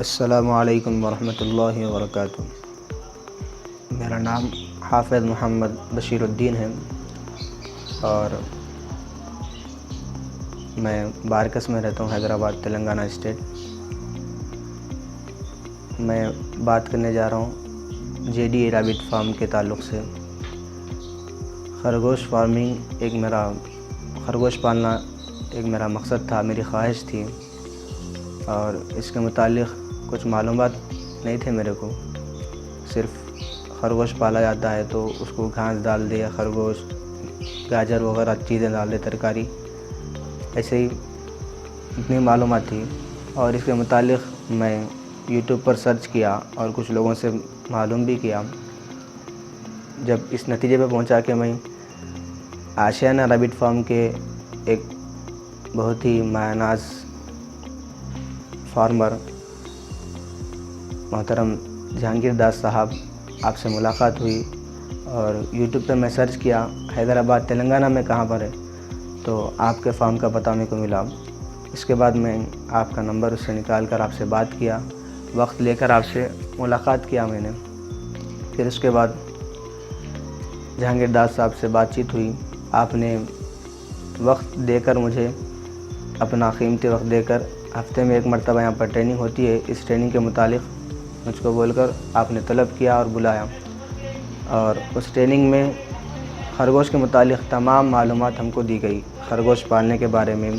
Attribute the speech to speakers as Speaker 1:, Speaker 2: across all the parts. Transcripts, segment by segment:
Speaker 1: السلام علیکم ورحمۃ اللہ وبرکاتہ۔ میرا نام حافظ محمد بشیر الدین ہے اور میں بارکس میں رہتا ہوں، حیدرآباد تلنگانہ اسٹیٹ۔ میں بات کرنے جا رہا ہوں جے ڈی ریبٹ فارم کے تعلق سے۔ خرگوش پالنا ایک میرا مقصد تھا، میری خواہش تھی، اور اس کے متعلق کچھ معلومات نہیں تھے میرے کو۔ صرف خرگوش پالا جاتا ہے تو اس کو گھاس ڈال دے، خرگوش گاجر وغیرہ چیزیں ڈال دے، ترکاری، ایسے ہی اتنی معلومات تھی۔ اور اس کے متعلق میں یوٹیوب پر سرچ کیا اور کچھ لوگوں سے معلوم بھی کیا۔ جب اس نتیجے پہ پہنچا کہ میں آشیانہ ریبٹ فارم کے ایک بہت ہی مایہ ناز فارمر محترم جہانگیر داس صاحب آپ سے ملاقات ہوئی، اور یوٹیوب پہ میں سرچ کیا حیدرآباد تلنگانہ میں کہاں پر ہے، تو آپ کے فارم کا پتہ میرے کو ملا۔ اس کے بعد میں آپ کا نمبر اس سے نکال کر آپ سے بات کیا، وقت لے کر آپ سے ملاقات کیا میں نے۔ پھر اس کے بعد جہانگیر داس صاحب سے بات چیت ہوئی، آپ نے وقت دے کر مجھے، اپنا قیمتی وقت دے کر، ہفتے میں ایک مرتبہ یہاں پر ٹریننگ ہوتی ہے، اس ٹریننگ کے متعلق مجھ کو بول کر آپ نے طلب کیا اور بلایا، اور اس ٹریننگ میں خرگوش کے متعلق تمام معلومات ہم کو دی گئی، خرگوش پالنے کے بارے میں،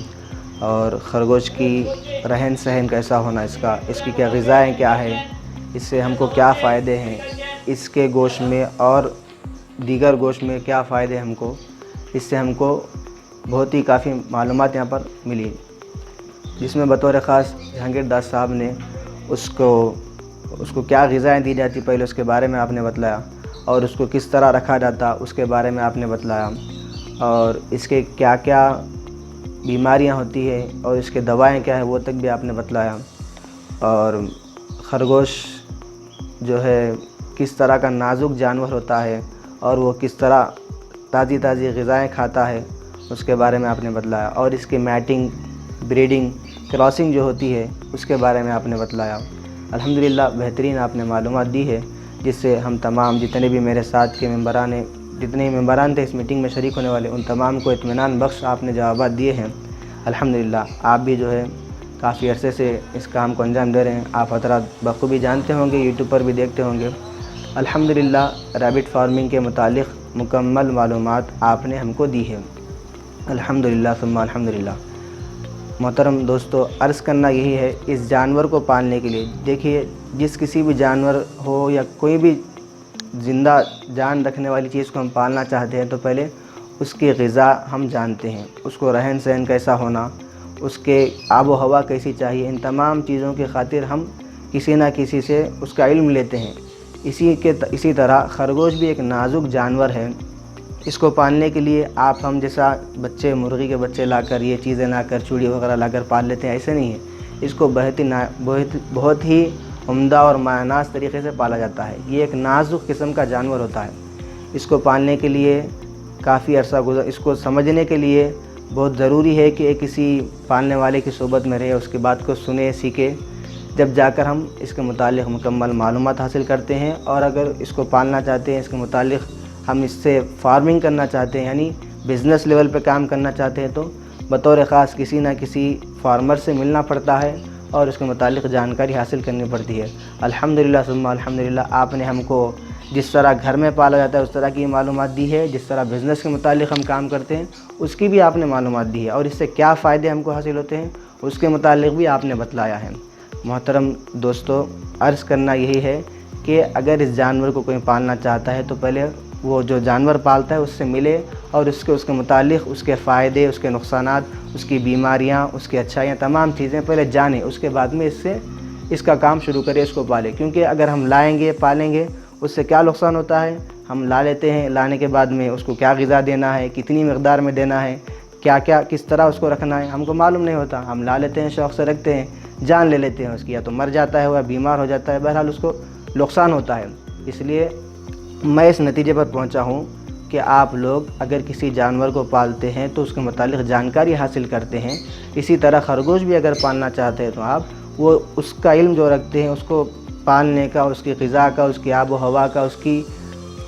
Speaker 1: اور خرگوش کی رہن سہن کیسا ہونا، اس کی کیا غذائیں کیا ہے، اس سے ہم کو کیا فائدے ہیں، اس کے گوشت میں اور دیگر گوشت میں کیا فائدے ہم کو، اس سے ہم کو بہت ہی کافی معلومات یہاں پر ملی، جس میں بطور خاص جہانگیر داس صاحب نے اس کو کیا غذائیں دی جاتی پہلے اس کے بارے میں آپ نے بتلایا، اور اس کو کس طرح رکھا جاتا اس کے بارے میں آپ نے بتلایا، اور اس کے کیا کیا بیماریاں ہوتی ہے اور اس کے دوائیں کیا ہیں وہ تک بھی آپ نے بتلایا، اور خرگوش جو ہے کس طرح کا نازک جانور ہوتا ہے اور وہ کس طرح تازی غذائیں کھاتا ہے اس کے بارے میں آپ نے بتلایا، اور اس کی میٹنگ، بریڈنگ، کراسنگ جو ہوتی ہے اس کے بارے میں آپ نے بتلایا۔ الحمدللہ بہترین آپ نے معلومات دی ہے، جس سے ہم تمام جتنے بھی میرے ساتھ کے جتنے ممبران تھے اس میٹنگ میں شریک ہونے والے، ان تمام کو اطمینان بخش آپ نے جوابات دیے ہیں۔ الحمدللہ آپ بھی جو ہے کافی عرصے سے اس کام کو انجام دے رہے ہیں، آپ حضرات بخوبی جانتے ہوں گے، یوٹیوب پر بھی دیکھتے ہوں گے۔ الحمدللہ ریبٹ فارمنگ کے متعلق مکمل معلومات آپ نے ہم کو دی ہے، الحمدللہ ثم الحمدللہ۔ محترم دوستو، عرض کرنا یہی ہے، اس جانور کو پالنے کے لیے دیکھیے، جس کسی بھی جانور ہو یا کوئی بھی زندہ جان رکھنے والی چیز کو ہم پالنا چاہتے ہیں تو پہلے اس کی غذا ہم جانتے ہیں، اس کو رہن سہن کیسا ہونا، اس کے آب و ہوا کیسی چاہیے، ان تمام چیزوں کی خاطر ہم کسی نہ کسی سے اس کا علم لیتے ہیں۔ اسی طرح خرگوش بھی ایک نازک جانور ہے، اس کو پالنے کے لیے ہم جیسا مرغی کے بچے لا کر، یہ چیزیں لا کر، چوڑی وغیرہ لا کر پال لیتے ہیں، ایسے نہیں ہے۔ اس کو بہت ہی عمدہ اور مایہ ناز طریقے سے پالا جاتا ہے۔ یہ ایک نازک قسم کا جانور ہوتا ہے، اس کو پالنے کے لیے کافی عرصہ اس کو سمجھنے کے لیے بہت ضروری ہے کہ کسی پالنے والے کی صحبت میں رہے، اس کی بات کو سنے، سیکھے، جب جا کر ہم اس کے متعلق مکمل معلومات حاصل کرتے ہیں۔ اور اگر اس کو پالنا چاہتے ہیں، اس کے متعلق ہم اس سے فارمنگ کرنا چاہتے ہیں، یعنی بزنس لیول پہ کام کرنا چاہتے ہیں، تو بطور خاص کسی نہ کسی فارمر سے ملنا پڑتا ہے اور اس کے متعلق جانکاری حاصل کرنی پڑتی ہے۔ الحمدللہ ثم الحمدللہ آپ نے ہم کو جس طرح گھر میں پالا جاتا ہے اس طرح کی معلومات دی ہے، جس طرح بزنس کے متعلق ہم کام کرتے ہیں اس کی بھی آپ نے معلومات دی ہے، اور اس سے کیا فائدے ہم کو حاصل ہوتے ہیں اس کے متعلق بھی آپ نے بتلایا ہے۔ محترم دوستو، عرض کرنا یہی ہے کہ اگر اس جانور کو کوئی پالنا چاہتا ہے تو پہلے وہ جو جانور پالتا ہے اس سے ملے، اور اس کے متعلق اس کے فائدے، اس کے نقصانات، اس کی بیماریاں، اس کی اچھائیاں، تمام چیزیں پہلے جانیں، اس کے بعد میں اس کا کام شروع کرے، اس کو پالے۔ کیونکہ اگر ہم لائیں گے، پالیں گے، اس سے کیا نقصان ہوتا ہے، ہم لا لیتے ہیں، لانے کے بعد میں اس کو کیا غذا دینا ہے، کتنی مقدار میں دینا ہے، کس طرح اس کو رکھنا ہے، ہم کو معلوم نہیں ہوتا، ہم لا لیتے ہیں، شوق سے رکھتے ہیں، جان لے لیتے ہیں اس کی، یا تو مر جاتا ہے یا بیمار ہو جاتا ہے، بہرحال اس کو نقصان ہوتا ہے۔ اس لیے میں اس نتیجے پر پہنچا ہوں کہ آپ لوگ اگر کسی جانور کو پالتے ہیں تو اس کے متعلق جانکاری حاصل کرتے ہیں۔ اسی طرح خرگوش بھی اگر پالنا چاہتے ہیں تو آپ وہ اس کا علم جو رکھتے ہیں، اس کو پالنے کا، اس کی غذا کا، اس کی آب و ہوا کا، اس کی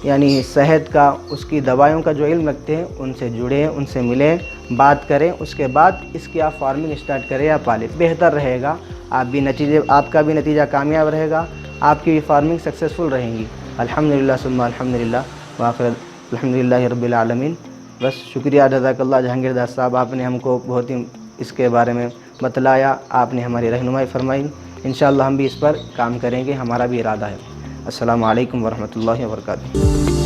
Speaker 1: یعنی صحت کا، اس کی دوائیوں کا جو علم رکھتے ہیں، ان سے جڑیں، ان سے ملیں، بات کریں، اس کے بعد اس کی آپ فارمنگ اسٹارٹ کریں یا پالیں، بہتر رہے گا۔ آپ کا بھی نتیجہ کامیاب رہے گا، آپ کی بھی فارمنگ سکسیزفل رہیں گی۔ الحمدللہ ثم الحمدللہ وآخر الحمدللہ رب العالمین۔ بس شکریہ، جزاک اللہ جہانگیر داس صاحب، آپ نے ہم کو بہت ہی اس کے بارے میں بتلایا، آپ نے ہماری رہنمائی فرمائی۔ انشاءاللہ ہم بھی اس پر کام کریں گے، ہمارا بھی ارادہ ہے۔ السلام علیکم ورحمۃ اللہ وبرکاتہ۔